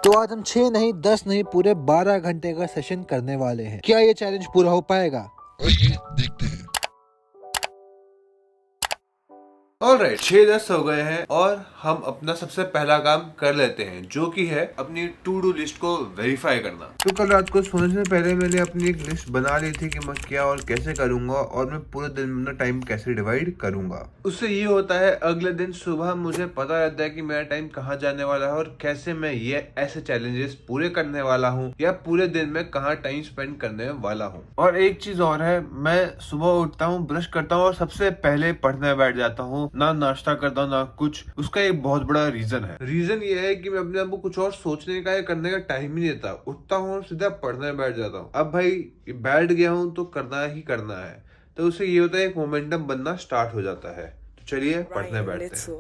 तो आज हम 6 नहीं 10 नहीं पूरे 12 घंटे का सेशन करने वाले हैं। क्या ये चैलेंज पूरा हो पाएगा? आइए देखते हैं। ऑलराइट, 6:10 हो गए हैं और हम अपना सबसे पहला काम कर लेते हैं, जो कि है अपनी टू डू लिस्ट को वेरीफाई करना। तो कल रात को सोने से पहले मैंने अपनी एक लिस्ट बना ली थी कि मैं क्या और कैसे करूंगा और मैं पूरे दिन में अपना टाइम कैसे डिवाइड करूंगा। उससे ये होता है अगले दिन सुबह मुझे पता रहता है कि मेरा टाइम कहाँ जाने वाला है और कैसे मैं ये ऐसे चैलेंजेस पूरे करने वाला हूँ या पूरे दिन में कहाँ टाइम स्पेंड करने वाला हूँ। और एक चीज और है, मैं सुबह उठता हूँ, ब्रश करता हूँ और सबसे पहले पढ़ने बैठ जाता हूँ, ना नाश्ता करता ना कुछ। उसका एक बहुत बड़ा रीजन है। रीजन ये है कि मैं अपने आप को कुछ और सोचने का या करने का टाइम ही नहीं देता। उठता हूँ और सीधा पढ़ने बैठ जाता हूँ। अब भाई बैठ गया हूँ तो करना ही करना है, तो उससे ये होता है एक मोमेंटम बनना स्टार्ट हो जाता है। तो चलिए पढ़ने बैठते हैं।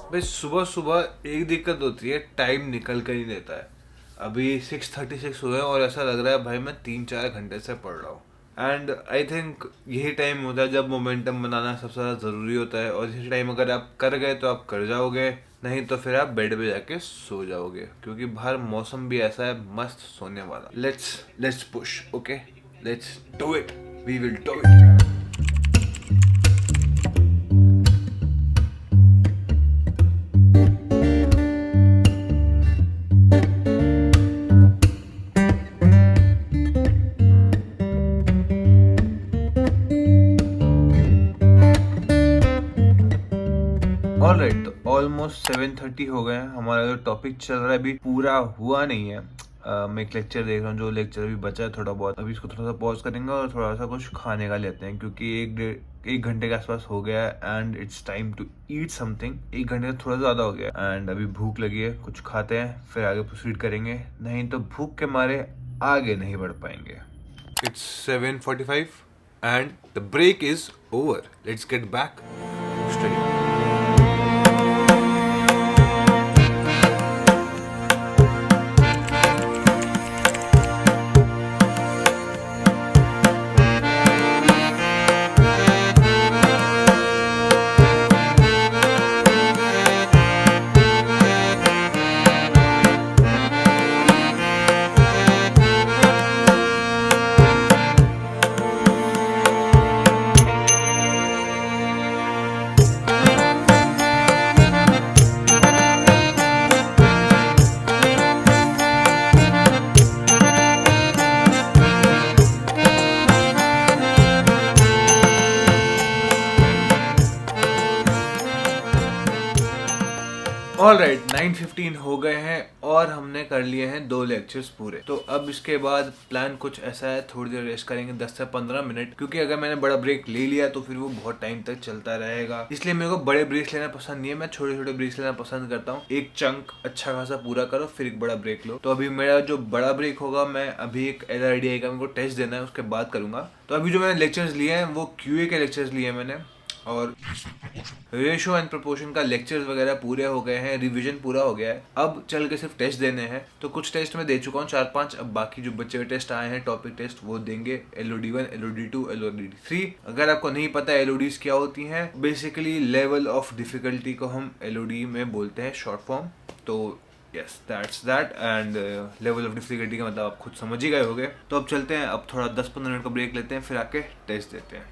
भाई सुबह सुबह एक दिक्कत होती है, टाइम निकल कर ही देता है। अभी 6:36 हुए और ऐसा लग रहा है भाई मैं 3-4 घंटे से पढ़ रहा हूँ। एंड आई थिंक यही टाइम होता है जब मोमेंटम बनाना सबसे ज़्यादा ज़रूरी होता है। और इसी टाइम अगर आप कर गए तो आप कर जाओगे, नहीं तो फिर आप बेड पे जाके सो जाओगे, क्योंकि बाहर मौसम भी ऐसा है मस्त सोने वाला। Let's push, okay, let's do it, we will do it. Alright, तो ऑलमोस्ट 7:30 हो गए हैं। हमारा जो टॉपिक चल रहा है अभी पूरा हुआ नहीं है। मैं एक लेक्चर देख रहा हूँ, जो लेक्चर अभी बचा है थोड़ा बहुत। अभी इसको थोड़ा सा पॉज करेंगे और थोड़ा सा कुछ खाने का लेते हैं, क्योंकि एक घंटे के आसपास हो गया है and it's time to eat something. एक घंटे से थोड़ा ज्यादा हो गया एंड अभी भूख लगी है, कुछ खाते हैं फिर आगे प्रोसीड करेंगे, नहीं तो भूख के मारे आगे नहीं बढ़ पाएंगे। It's 7:45 and the break is over. Let's get back study. Alright, 9:15 हो गए हैं और हमने कर लिए हैं 2 लेक्चर्स पूरे। तो अब इसके बाद प्लान कुछ ऐसा है, थोड़ी देर रेस्ट करेंगे 10 से 15 मिनट, क्योंकि अगर मैंने बड़ा ब्रेक ले लिया तो फिर वो बहुत टाइम तक चलता रहेगा। इसलिए मेरे को बड़े ब्रेक्स लेना पसंद नहीं है, मैं छोटे छोटे ब्रेक्स लेना पसंद करता हूँ। एक चंक अच्छा खासा पूरा करो फिर एक बड़ा ब्रेक लो। तो अभी मेरा जो बड़ा ब्रेक होगा, मैं अभी एक LRDI का मेरे को टेस्ट देना है, उसके बाद करूंगा। तो अभी जो मैंने लेक्चर्स लिए हैं वो QA के लेक्चर्स लिए हैं मैंने, और रेशो एंड प्रोपोर्शन का लेक्चर्स वगैरह पूरे हो गए हैं, रिवीजन पूरा हो गया है। अब चल के सिर्फ टेस्ट देने हैं। तो कुछ टेस्ट मैं दे चुका हूँ 4-5, अब बाकी जो बच्चे हुए टेस्ट आए हैं टॉपिक टेस्ट वो देंगे। LOD1, LOD2, LOD3। अगर आपको नहीं पता LODs क्या होती हैं, बेसिकली लेवल ऑफ डिफिकल्टी को हम LOD में बोलते हैं शॉर्ट फॉर्म। तो yes, that's that. And level of difficulty का मतलब आप खुद समझ ही गए होंगे। तो अब चलते हैं, अब थोड़ा 10-15 मिनट का ब्रेक लेते हैं, फिर आके टेस्ट देते हैं।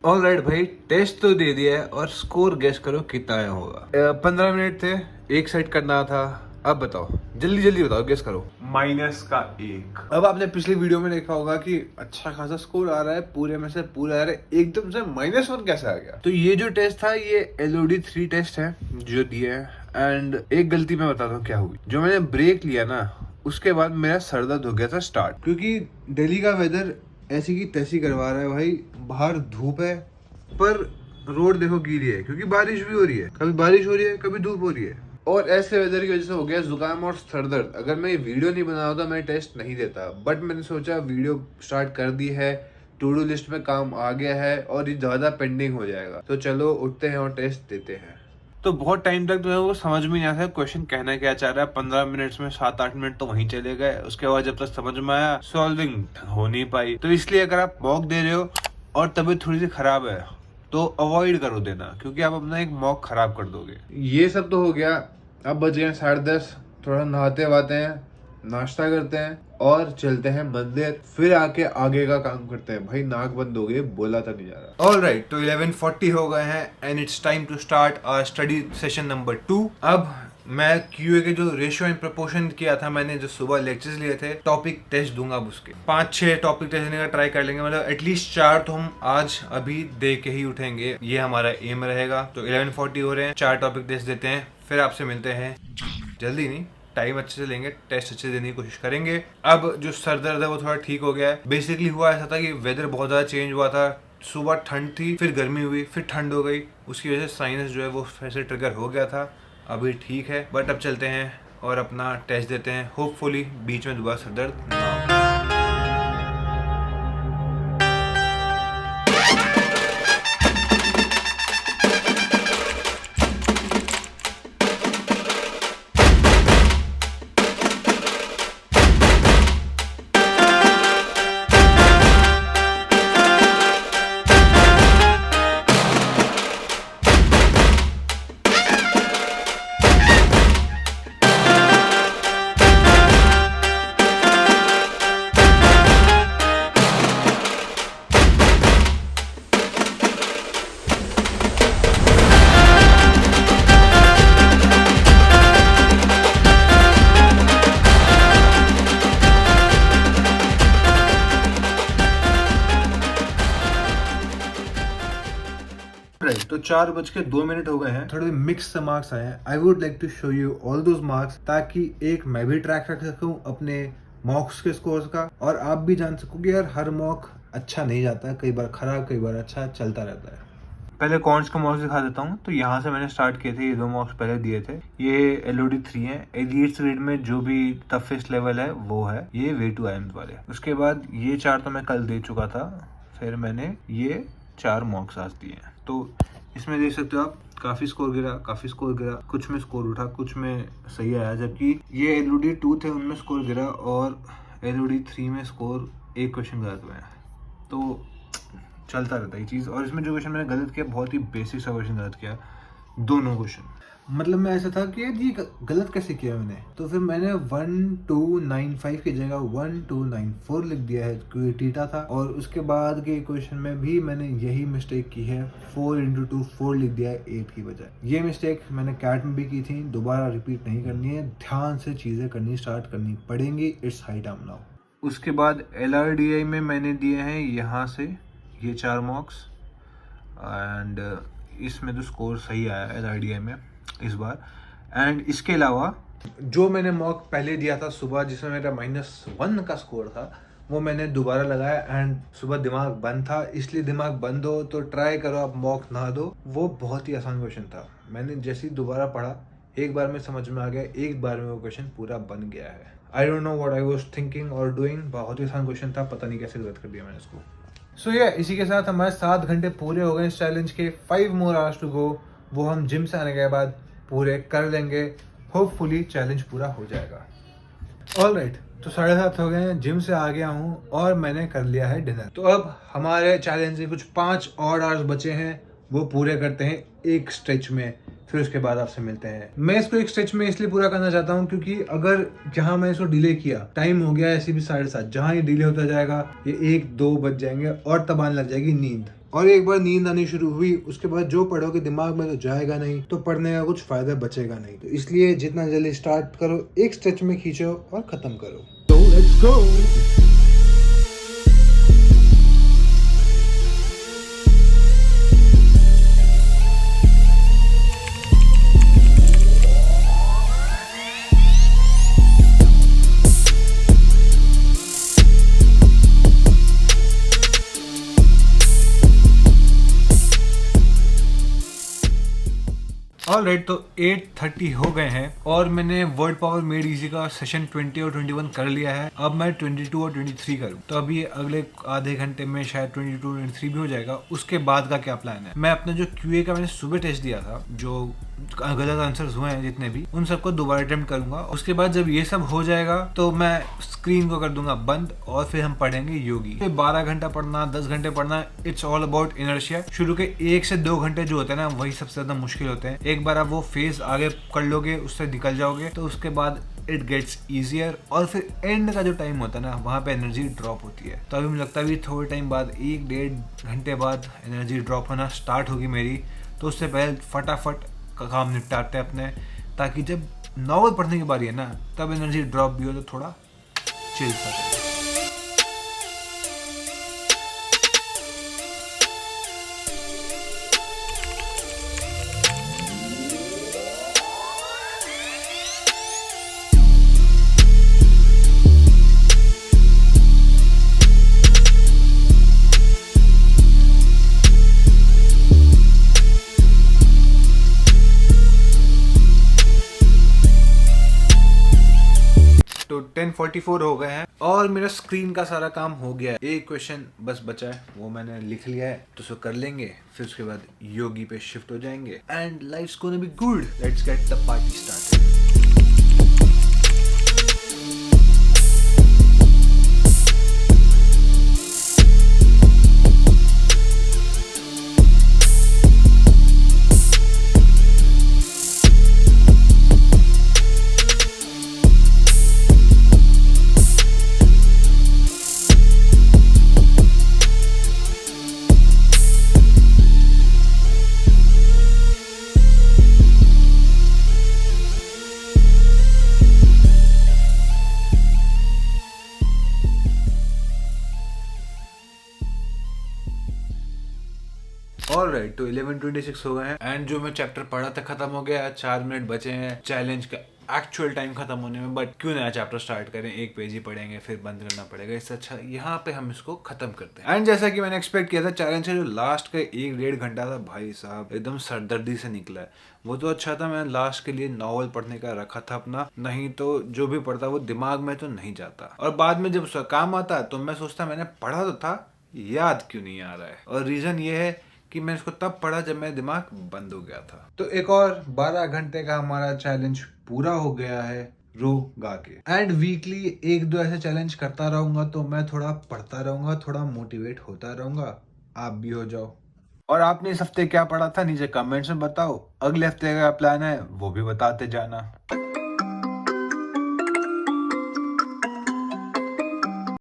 ऑलराइट भाई, टेस्ट तो दे दिया है और स्कोर गेस करो कितना आया होगा। 15 मिनट थे, एक सेट करना था, अब बताओ, जल्दी जल्दी बताओ, गेस करो। -1। अब आपने पिछली वीडियो में देखा होगा कि अच्छा खासा स्कोर आ रहा है, पूरे में से पूरा आ रहा है, एकदम से -1 कैसे आ गया। तो ये जो टेस्ट था ये LOD 3 टेस्ट है जो दिए है। एंड एक गलती मैं बताता हूँ क्या हुई। जो मैंने ब्रेक लिया ना, उसके बाद मेरा सर दर्द हो गया था स्टार्ट, क्योंकि दिल्ली का वेदर ऐसी की तैसी करवा रहा है भाई। बाहर धूप है पर रोड देखो गीली है, क्योंकि बारिश भी हो रही है, कभी बारिश हो रही है कभी धूप हो रही है। और ऐसे वेदर की वजह से हो गया जुकाम और सर दर्द। अगर मैं ये वीडियो नहीं बना होता मैं टेस्ट नहीं देता, बट मैंने सोचा वीडियो स्टार्ट कर दी है, टू डू लिस्ट में काम आ गया है और ये ज्यादा पेंडिंग हो जाएगा, तो चलो उठते हैं और टेस्ट देते हैं। तो बहुत टाइम तक तो मेरे को समझ में नहीं आता क्वेश्चन कहना क्या चाह रहा है। 15 मिनट्स में 7-8 मिनट तो वहीं चले गए। उसके बाद जब तक समझ में आया सॉल्विंग हो नहीं पाई। तो इसलिए अगर आप मॉक दे रहे हो और तबीयत थोड़ी सी खराब है तो अवॉइड करो देना, क्योंकि आप अपना एक मॉक खराब कर दोगे। ये सब तो हो गया, अब बज गए 10:30। थोड़ा नहाते वाते हैं, नाश्ता करते हैं और चलते हैं मंदिर, फिर आके आगे का काम करते हैं। भाई नाक बंद हो गई, बोला था नहीं जा रहा। ऑलराइट, तो 11:40 हो गए हैं and it's time to start our study session number 2। अब मैं QA के जो रेशियो एंड प्रोपोर्शन किया था मैंने, जो सुबह लेक्चर्स लिए थे, टॉपिक टेस्ट दूंगा। अब उसके 5-6 टॉपिक टेस्ट देने का ट्राई कर लेंगे, मतलब एटलीस्ट 4 तो हम आज अभी दे के ही उठेंगे, ये हमारा एम रहेगा। तो 11:40 हो रहे हैं, 4 टॉपिक टेस्ट देते हैं, फिर आपसे मिलते हैं। जल्दी नहीं, टाइम अच्छे से लेंगे, टेस्ट अच्छे से देने की कोशिश करेंगे। अब जो सर दर्द है वो थोड़ा ठीक हो गया है। बेसिकली हुआ ऐसा था कि वेदर बहुत ज़्यादा चेंज हुआ था। सुबह ठंड थी, फिर गर्मी हुई, फिर ठंड हो गई, उसकी वजह से साइनस जो है वो फिर से ट्रिगर हो गया था। अभी ठीक है, बट अब चलते हैं और अपना टेस्ट देते हैं। होपफुली बीच में दोबारा सर दर्द ना हो। तो 4:02 हो गए हैं, थोड़े मिक्स मार्क्स आए हैं। I would like to show you all those marks, ताकि एक मैं भी ट्रैक रख सकूं अपने मॉक्स के स्कोर्स का, और आप भी जान सको कि यार हर मॉक अच्छा नहीं जाता, कई बार खराब कई बार अच्छा चलता रहता है। पहले कॉन्स का मॉक्स दिखा देता हूँ। तो यहाँ से मैंने स्टार्ट किए थे, ये 2 मॉक्स पहले दिए थे। ये LOD 3 है। एलिट्स रीड में जो भी टफेस्ट लेवल है वो है ये वे2 IIMS वाले। उसके बाद ये 4 तो मैं कल दे चुका था, फिर मैंने ये 4 मॉक्स आज दिए हैं। तो इसमें देख सकते हो आप, काफी स्कोर गिरा, काफी स्कोर गिरा, कुछ में स्कोर उठा, कुछ में सही आया। जबकि ये LOD 2 थे, उनमें स्कोर गिरा, और LOD 3 में स्कोर एक क्वेश्चन गलत हुए हैं। तो चलता रहता है ये चीज़। और इसमें जो क्वेश्चन मैंने गलत किया, बहुत ही बेसिक सा क्वेश्चन गलत किया, दोनों क्वेश्चन। मतलब मैं ऐसा था कि ये गलत कैसे किया मैंने, तो फिर मैंने 1295 की जगह 1294 लिख दिया है, क्योंकि टीटा था। और उसके बाद के क्वेश्चन में भी मैंने यही मिस्टेक की है, 4 × 2 4 लिख दिया है 8 की बजाय। ये मिस्टेक मैंने कैट में भी की थी, दोबारा रिपीट नहीं करनी है, ध्यान से चीज़ें करनी स्टार्ट करनी पड़ेंगी। It's high time now. उसके बाद LRDI में मैंने दिए हैं यहाँ से ये 4 मॉक्स, एंड इसमें तो स्कोर सही आया LRDI में इस बार। एंड इसके अलावा जो मैंने मॉक पहले दिया था सुबह, जिसमें मेरा -1 का स्कोर था, वो मैंने दोबारा लगाया। एंड सुबह दिमाग बंद था, इसलिए दिमाग बंद हो तो ट्राई करो आप मॉक ना दो। वो बहुत ही आसान क्वेश्चन था, मैंने जैसे ही दोबारा पढ़ा, एक बार में समझ में आ गया, एक बार में वो क्वेश्चन पूरा बन गया है। I don't know what I was thinking और डूइंग। बहुत ही आसान क्वेश्चन था, पता नहीं कैसे गलत कर दिया मैंने इसको। सो इसी के साथ हमारे 7 घंटे पूरे हो गए इस चैलेंज के। 5 more hours टू गो, वो हम जिम से आने के बाद पूरे कर लेंगे। होपफुली चैलेंज पूरा हो जाएगा। ऑलराइट, तो 7:30 हो गए हैं, जिम से आ गया हूँ और मैंने कर लिया है डिनर। तो अब हमारे चैलेंज के कुछ 5 और आवर्स बचे हैं, वो पूरे करते हैं एक स्ट्रेच में। फिर उसके बाद आपसे मिलते हैं। मैं इसको एक स्ट्रेच में इसलिए पूरा करना चाहता हूँ क्योंकि अगर जहाँ मैं इसको डिले किया, टाइम हो गया ऐसे भी 7:30, जहाँ ये डिले होता जाएगा ये 1-2 बज जाएंगे और तब आने लग जाएगी नींद। और एक बार नींद आनी शुरू हुई उसके बाद जो पढ़ोगे दिमाग में तो जाएगा नहीं, तो पढ़ने का कुछ फायदा बचेगा नहीं। तो इसलिए जितना जल्दी स्टार्ट करो, एक स्ट्रेच में खींचो और खत्म करो। तो लेट्स गो। ऑलराइट, तो 8:30 हो गए हैं और मैंने वर्ड पावर मेड इजी का सेशन 20 और 21 कर लिया है। अब मैं 22 और 23 करूँ, तो अभी अगले आधे घंटे में शायद 22 और 23 भी हो जाएगा। उसके बाद का क्या प्लान है, मैं अपना जो QA का मैंने सुबह टेस्ट दिया था, जो गलत आंसर्स हुए हैं जितने भी, उन सबको दोबारा अटेम्प्ट करूंगा। उसके बाद जब ये सब हो जाएगा तो मैं स्क्रीन को कर दूंगा बंद और फिर हम पढ़ेंगे योगी। 12 घंटा पढ़ना, 10 घंटे पढ़ना, इट्स ऑल अबाउट इनर्शिया। शुरू के 1 से 2 घंटे जो होते हैं ना, वही सबसे ज्यादा मुश्किल होते हैं। एक बार आप वो फेज आगे कर लोगे, उससे निकल जाओगे, तो उसके बाद इट गेट्स ईजियर। और फिर एंड का जो टाइम होता है ना, वहाँ पे एनर्जी ड्रॉप होती है। तो अभी मुझे लगता है थोड़े टाइम बाद, 1-1.5 घंटे बाद एनर्जी ड्रॉप होना स्टार्ट होगी मेरी। तो उससे पहले फटाफट काम निपटाते हैं अपने, ताकि जब नॉवल पढ़ने की बारी है ना, तब एनर्जी ड्रॉप भी हो तो थोड़ा चिल सा चले। तो 10:44 हो गए हैं और मेरा स्क्रीन का सारा काम हो गया है। एक क्वेश्चन बस बचा है, वो मैंने लिख लिया है, तो उसको कर लेंगे। फिर उसके बाद योगी पे शिफ्ट हो जाएंगे and life's gonna be good. Let's get the party started. Alright, तो 11:26 हो गए हैं एंड जो मैं चैप्टर पढ़ा था खत्म हो गया है। 4 मिनट बचे हैं चैलेंज का एक्चुअल टाइम खत्म होने में, बट क्यों नया चैप्टर स्टार्ट करें, एक पेज ही पढ़ेंगे फिर बंद करना पड़ेगा। इससे अच्छा यहाँ पे हम इसको खत्म करते हैं। एंड जैसा कि मैंने एक्सपेक्ट किया था, चैलेंज का जो लास्ट का 1-1.5 घंटा था, भाई साहब एकदम सरदर्दी से निकला है। वो तो अच्छा था, मैंने लास्ट के लिए नॉवल पढ़ने का रखा था अपना, नहीं तो जो भी पढ़ता वो दिमाग में तो नहीं जाता। और बाद में जब उसका काम आता तो मैं सोचता मैंने पढ़ा तो था, याद क्यों नहीं आ रहा है। और रीजन ये है कि मैंने इसको तब पढ़ा जब मेरा दिमाग बंद हो गया था। तो एक और 12 घंटे का हमारा चैलेंज पूरा हो गया है रो गा के। एंड वीकली 1-2 ऐसे चैलेंज करता रहूंगा, तो मैं थोड़ा पढ़ता रहूंगा, थोड़ा मोटिवेट होता रहूंगा। आप भी हो जाओ। और आपने इस हफ्ते क्या पढ़ा था नीचे कमेंट्स में बताओ। अगले हफ्ते का प्लान है वो भी बताते जाना।